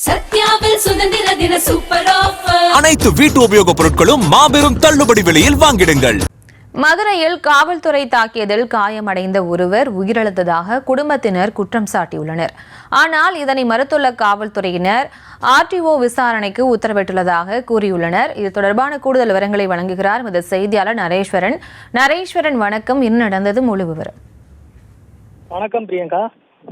சத்யாவில் சுதந்திர தின super offer. அனைத்து வீட்டு உபயோகப் பொருட்களும் மாபெரும் தள்ளுபடி விலையில் வாங்கிடுங்கள். மதுரையில் காவல்துறை தாக்கியதில் காயமடைந்த ஒருவர் உயிரிழந்ததாக குடும்பத்தினர் குற்றம் சாட்டியுள்ளனர். ஆனால் இதனை மறுத்துள்ள காவல்துறையினர் ஆர்டிஓ விசாரணைக்கு உத்தரவிட்டுள்ளதாக கூறியுள்ளனர். இது தொடர்பான கூடுதல் விவரங்களை வழங்குகிறார் எமது செய்தியாளர் நரேஸ்வரன். வணக்கம். என்ன நடந்தது? முழு விவரம். வணக்கம் பிரியங்கா.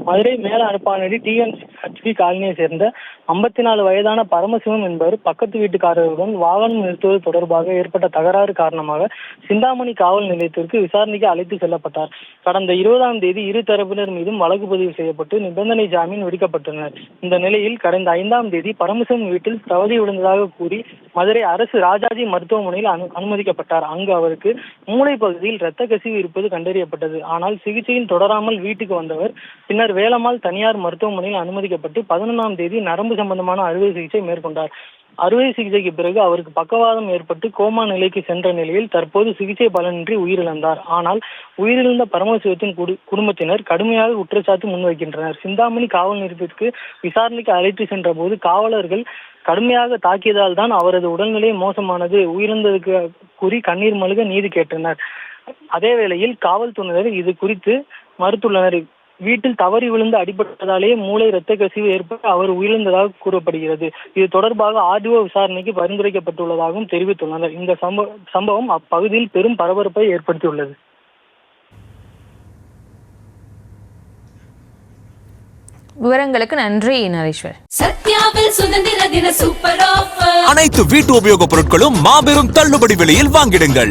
மதுரை மேல அனுப்பானடி TNHP காலனியை சேர்ந்த 54 வயதான பரமசிவம் என்பவர் பக்கத்து வீட்டுக்காரருடன் வாகனம் நிறுத்துவது தொடர்பாக ஏற்பட்ட தகராறு காரணமாக சிந்தாமணி காவல் நிலையத்திற்கு விசாரணைக்கு அழைத்து செல்லப்பட்டார். கடந்த 20ஆம் தேதி இரு தரப்பினர் மீதும் வழக்கு பதிவு செய்யப்பட்டு நிபந்தனை ஜாமீன் விடுக்கப்பட்டனர். இந்த நிலையில் கடந்த 5ஆம் தேதி பரமசிவம் வீட்டில் தவறி விழுந்ததாக கூறி மதுரை அரசு ராஜாஜி மருத்துவமனையில் அனுமதிக்கப்பட்டார். அங்கு அவருக்கு மூளை பகுதியில் இரத்த கசிவு இருப்பது கண்டறியப்பட்டது. ஆனால் சிகிச்சையில் தொடராமல் வீட்டுக்கு வந்தவர் பின்னர் வேலம்மாள் தனியார் மருத்துவமனையில் அனுமதிக்கப்பட்டு 11ஆம் தேதி நரம்பு சம்பந்தமான அறுவை சிகிச்சை மேற்கொண்டார். அறுவை சிகிச்சைக்கு பிறகு அவருக்கு பக்கவாதம் ஏற்பட்டு கோமா நிலைக்கு சென்ற நிலையில் தற்போது சிகிச்சை பலனின்றி உயிரிழந்தார். ஆனால் உயிரிழந்த பரமசிவத்தின் குடும்பத்தினர் கடுமையாக குற்றச்சாட்டு முன்வைக்கின்றனர். சிந்தாமணி காவல் நிலையத்திற்கு விசாரணைக்கு அழைத்து சென்ற போது காவலர்கள் கடுமையாக தாக்கியதால் தான் அவரது உடல்நிலை மோசமானது, உயிரிழந்ததுக்கு கூறி கண்ணீர் மல்க நீதி கேட்டனர். அதே வேளையில் காவல்துறையினர் இது குறித்து மறுத்துள்ளனர். வீட்டில் தவறி விழுந்து அடிபட்டதாலேயே மூளை இரத்த கசிவு ஏற்பட்டு அவர் உயிரிழந்ததாக கூறப்படுகிறது. இது தொடர்பாக ஆர்டிஓ விசாரணைக்கு பரிந்துரைக்கப்பட்டுள்ளதாகவும் தெரிவித்துள்ளனர். இந்த சம்பவம் அப்பகுதியில் பெரும் பரபரப்பை ஏற்படுத்தியுள்ளது. விவரங்களுக்கு நன்றி நரேஸ்வர். சத்யாவில் சுதந்திர தின சூப்பர் ஆஃபர். அனைத்து வீட்டு உபயோகப் பொருட்களும் மாபெரும் தள்ளுபடி விலையில் வாங்கிடுங்கள்.